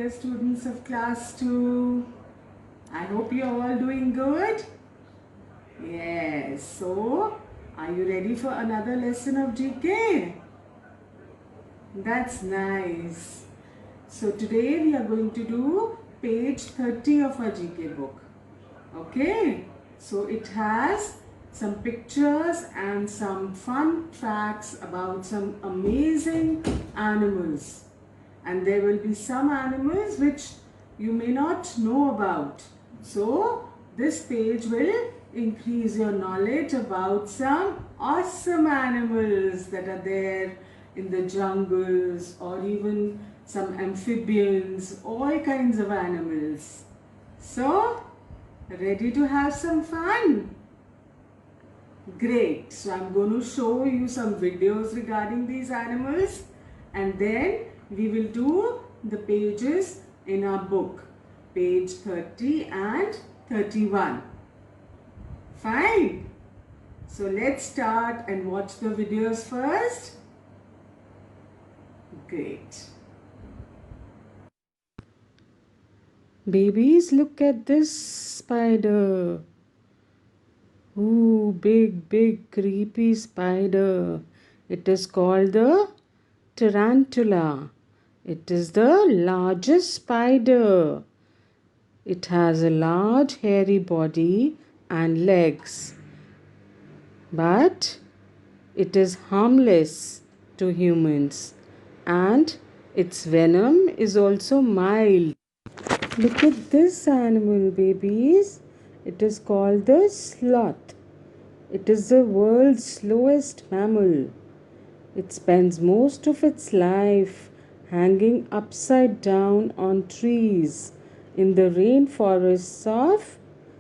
dear students of class 2. I hope you are all doing good. Yes, so are you ready for another lesson of GK? That's nice. So today we are going to do page 30 of our GK book. Okay, so it has some pictures and some fun facts about some amazing animals. And there will be some animals which you may not know about. So this page will increase your knowledge about some awesome animals that are there in the jungles, or even some amphibians, all kinds of animals. So, ready to have some fun? Great. So I'm going to show you some videos regarding these animals, and then we will do the pages in our book, page 30 and 31. Fine. So let's start and watch the videos first. Great. Babies, look at this spider. Ooh, big, creepy spider. It is called the tarantula. It is the largest spider. It has a large hairy body and legs. But it is harmless to humans, and its venom is also mild. Look at this animal, babies. It is called the sloth. It is the world's slowest mammal. It spends most of its life hanging upside down on trees in the rainforests of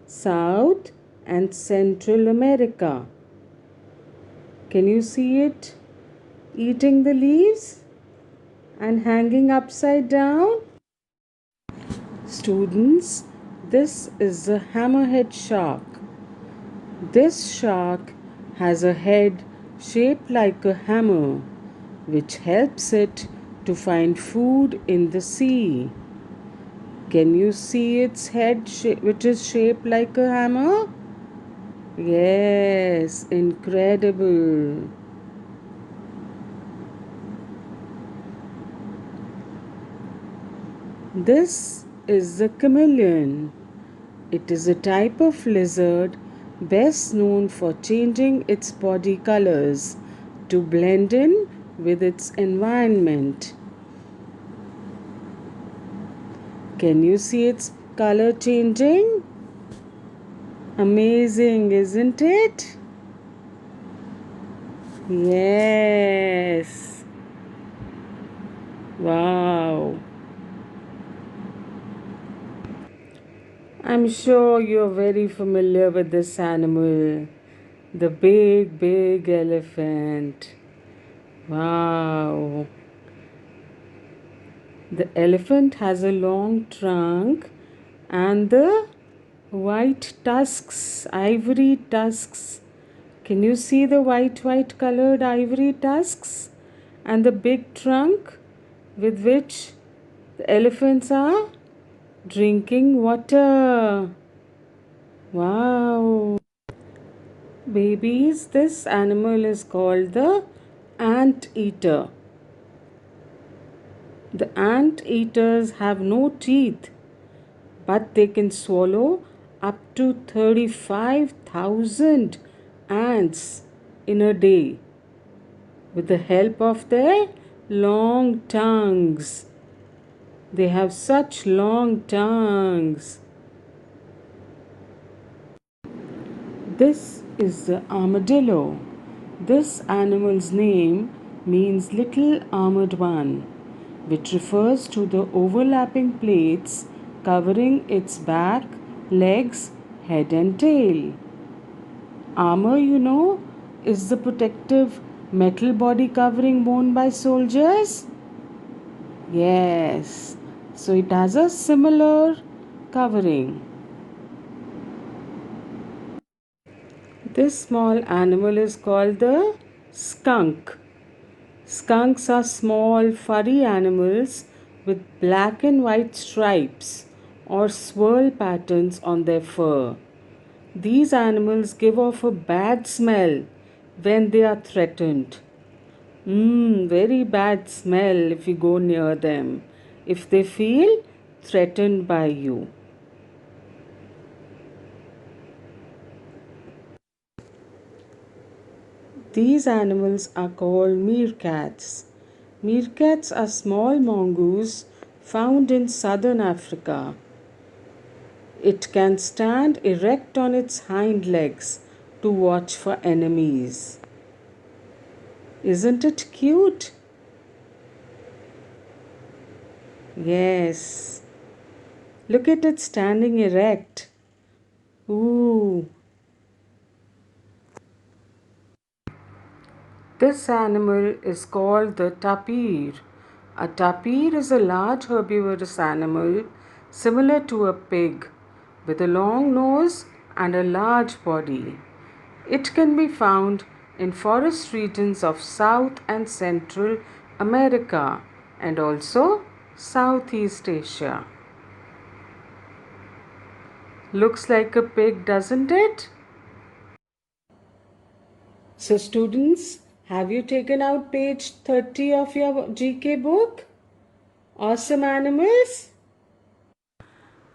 South and Central America. Can you see it eating the leaves and hanging upside down? Students, this is a hammerhead shark. This shark has a head shaped like a hammer, which helps it to find food in the sea. Can you see its head which is shaped like a hammer? Yes, incredible. This is the chameleon. It is a type of lizard best known for changing its body colors to blend in with its environment. Can you see its color changing? Amazing, isn't it? Yes. Wow. I'm sure you're very familiar with this animal, the big elephant. Wow. The elephant has a long trunk and the white tusks, ivory tusks. Can you see the white colored ivory tusks and the big trunk with which the elephants are drinking water? Wow. Babies, this animal is called the anteater. The anteaters have no teeth, but they can swallow up to 35,000 ants in a day with the help of their long tongues. They have such long tongues. This is the armadillo. This animal's name means little armored one, which refers to the overlapping plates covering its back, legs, head and tail. Armor, is the protective metal body covering worn by soldiers. Yes, so it has a similar covering. This small animal is called the skunk. Skunks are small, furry animals with black and white stripes or swirl patterns on their fur. These animals give off a bad smell when they are threatened. Very bad smell if you go near them, if they feel threatened by you. These animals are called meerkats. Meerkats are small mongoose found in southern Africa. It can stand erect on its hind legs to watch for enemies. Isn't it cute? Yes. Look at it standing erect. Ooh. This animal is called the tapir. A tapir is a large herbivorous animal similar to a pig with a long nose and a large body. It can be found in forest regions of South and Central America and also Southeast Asia. Looks like a pig, doesn't it? So students, have you taken out page 30 of your GK book? Awesome animals?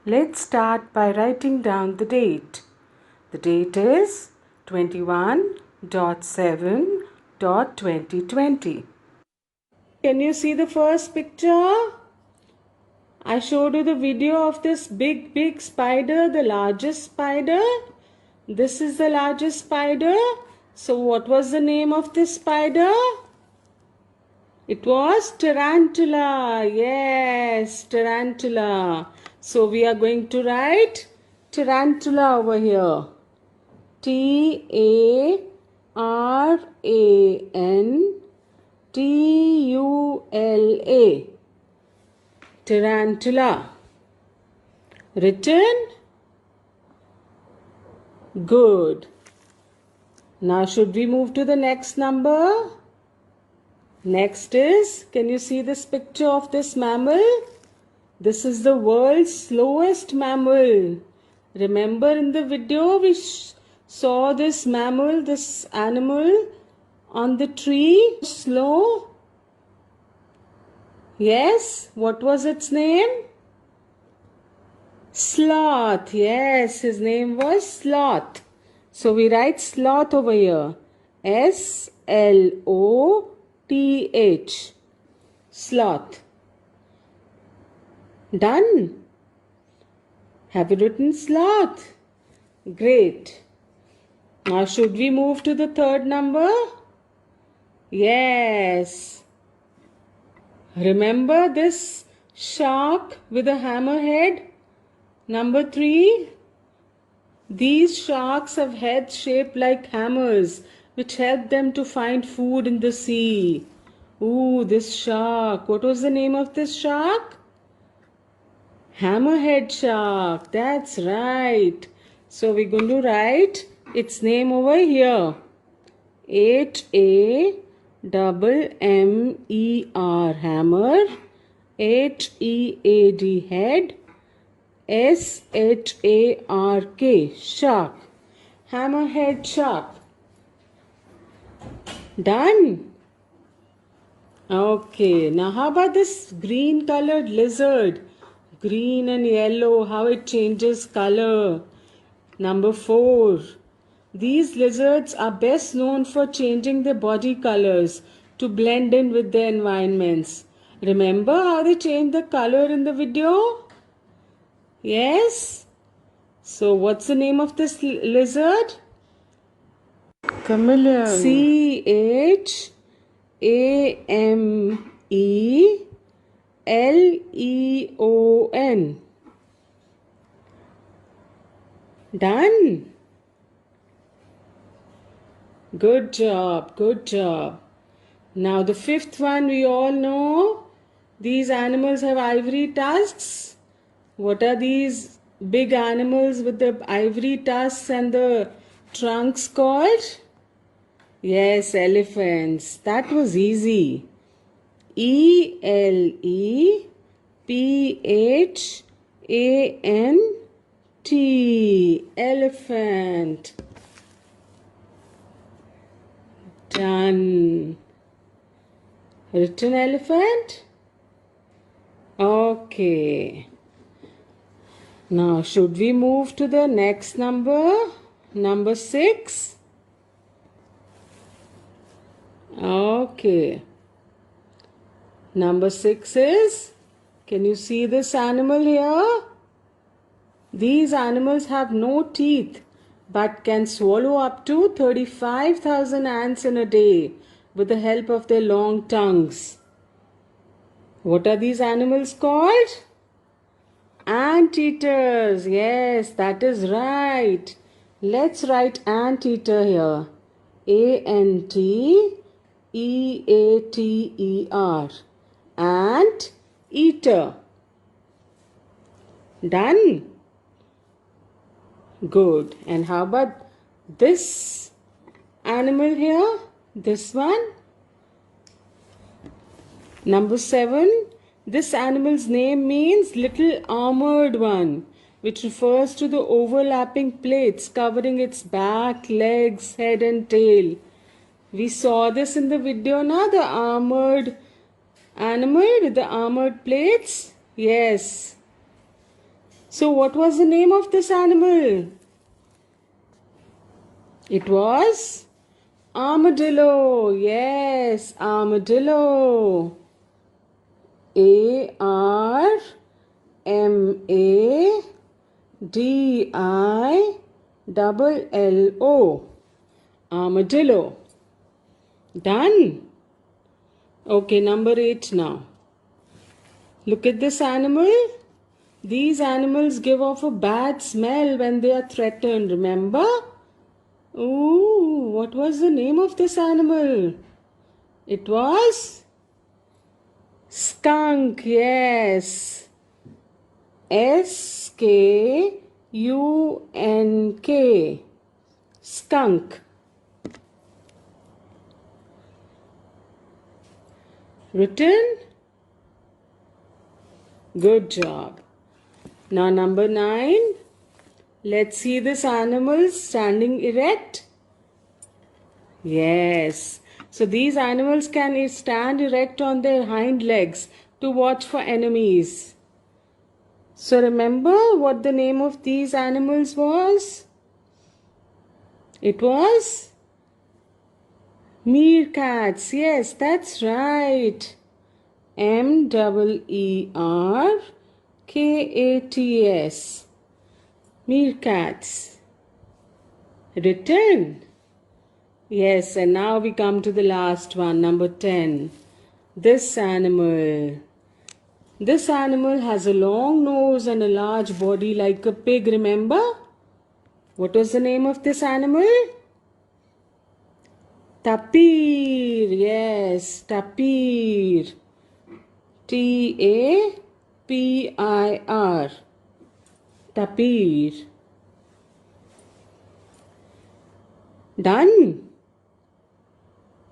Let's start by writing down the date. The date is 21.7.2020. Can you see the first picture? I showed you the video of this big spider, the largest spider. This is the largest spider. So what was the name of this spider? It was tarantula. Yes, tarantula. So we are going to write tarantula over here. Tarantula. Tarantula. Written? Good. Now should we move to the next number? Next is, can you see this picture of this mammal? This is the world's slowest mammal. Remember in the video we saw this mammal, this animal on the tree, slow? Yes, what was its name? Sloth. Yes, his name was Sloth. So we write sloth over here. Sloth. Sloth. Done. Have you written sloth? Great. Now should we move to the third number? Yes. Remember this shark with a hammerhead? Number 3. These sharks have heads shaped like hammers, which help them to find food in the sea. Ooh, this shark. What was the name of this shark? Hammerhead shark. That's right. So we're going to write its name over here. HAMMER. Hammer. HEAD. Head. SHARK. Shark. Hammerhead shark. Done. Okay, now how about this green colored lizard? Green and yellow, how it changes color. Number 4. These lizards are best known for changing their body colors to blend in with their environments. Remember how they changed the color in the video? Yes? So what's the name of this lizard? Chameleon. CHAMELEON. Done. Good job, good job. Now the fifth one we all know. These animals have ivory tusks. What are these big animals with the ivory tusks and the trunks called? Yes, elephants. That was easy. E-H-A-N-T. Elephant. Done. Written elephant? Okay. Now, should we move to the next number? Number 6? Okay. Number 6 is, can you see this animal here? These animals have no teeth but can swallow up to 35,000 ants in a day with the help of their long tongues. What are these animals called? Anteaters. Yes, that is right. Let's write anteater here. A-N-T-E-A-T-E-R. Ant eater. Done. Good. And how about this animal here? This one? Number 7. This animal's name means little armored one, which refers to the overlapping plates covering its back, legs, head and tail. We saw this in the video now, the armored animal with the armored plates. Yes. So what was the name of this animal? It was armadillo. Yes, armadillo. A-R-M-A-D-I-L-L-O. Armadillo. Done. Okay, number 8 now. Look at this animal. These animals give off a bad smell when they are threatened, remember? Ooh, what was the name of this animal? It was skunk, yes. S-K-U-N-K. Skunk. Written? Good job. Now number 9. Let's see this animal standing erect. Yes. So these animals can stand erect on their hind legs to watch for enemies. So remember what the name of these animals was? It was meerkats. Yes, that's right. M-E-E-R-K-A-T-S. Meerkats. Written? Yes, and now we come to the last one, number 10. This animal. This animal has a long nose and a large body like a pig, remember? What was the name of this animal? Tapir. Yes, tapir. T-A-P-I-R. Tapir. Done?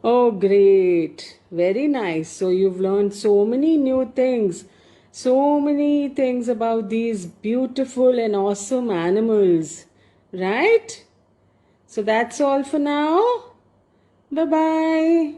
Oh, great. Very nice. So you've learned so many new things. So many things about these beautiful and awesome animals. Right? So that's all for now. Bye-bye.